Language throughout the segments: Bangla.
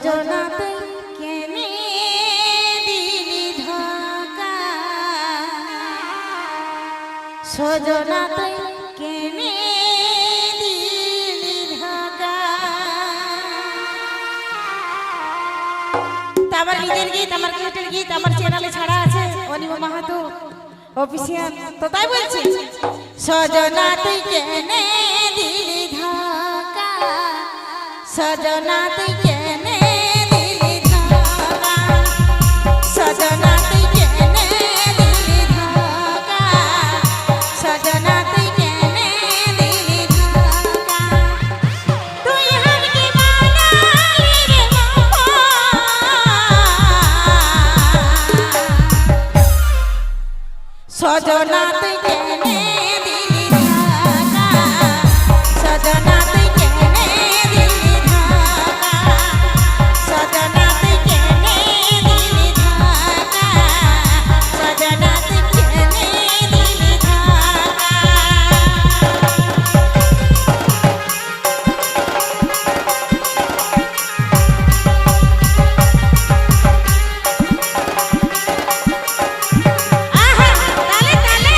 সজনা তুই কেনে দিলি ধোঁকা, সজনা তুই কেনে দিলি ধোঁকা। আমার নিজের গীত, আমার ক্রিকেটের গীত আমার চ্যানেলে ছাড়া আছে অনিমা মাহাতো অফিসিয়াল, তো তাই বলছি সজনা তুই কেনে দিলি ধোঁকা, সজনা তুই কেনে দিলি ধোঁকা, সজনা তুই কেনে দিলি ধোঁকা, সজনা তুই কেনে দিলি ধোঁকা। তুই হামকি বানালি রে বাবা, সজনা তুই কেনে দিলি ধোঁকা, সজনা তুই কেনে দিলি ধোঁকা, সজনা তুই কেনে দিলি ধোঁকা, সজনা তুই কেনে দিলি ধোঁকা। আহা তালে তালে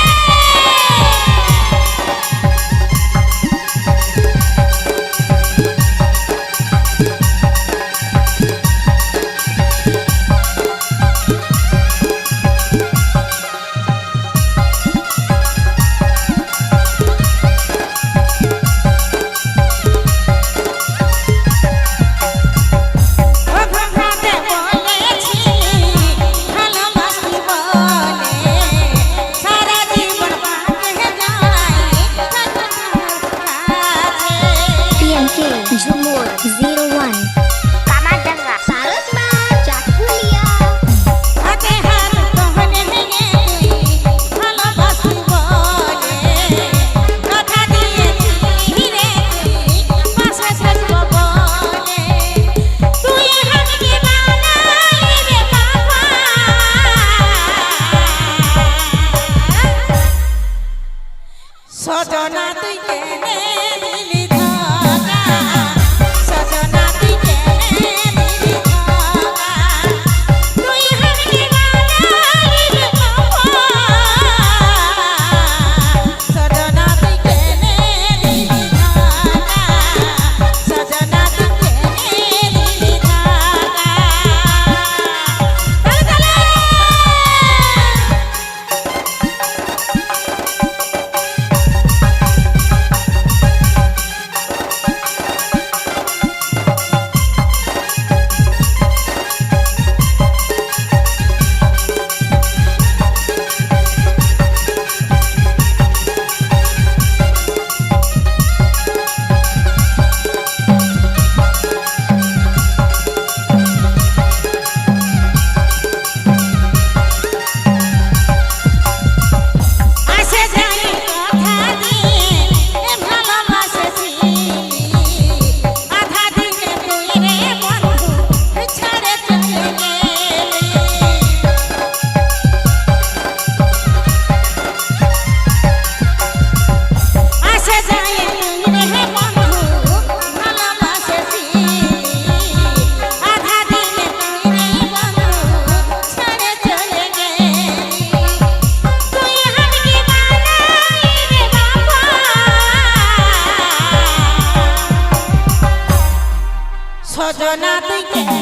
Jumur 01 Kamadanga Sarasma Jakulia হাতে হাত তোহনে হেগে তুই ভালোবাসি বলে কথা দিয়েছি রে তুই পাশে থাকবো বলে। তুই হামকি বানালি রে বাবা, সজনা তুই কেনে দিলি ধোঁকা, সজনা তুই কেনে দিলি ধোঁকা। তুই হামকি বানালি রে বাবা, সজনা তুই কেনে দিলি ধোঁকা, সজনা তুই কেনে দিলি ধোঁকা। তালে তালে আসে যাই কথা দিয়ে ভালোবাসেছিলি, আধা দিনে তুই রে বন্ধু ছেড়ে চলে গেলি। আসে যাই তুই রে বন্ধু ভালোবাসেছিলি, আধা দিনে তুই রে বন্ধু ছেড়ে চলে গেলি। তুই হামকি বানালি রে বাবা, সজনা তুই কেনে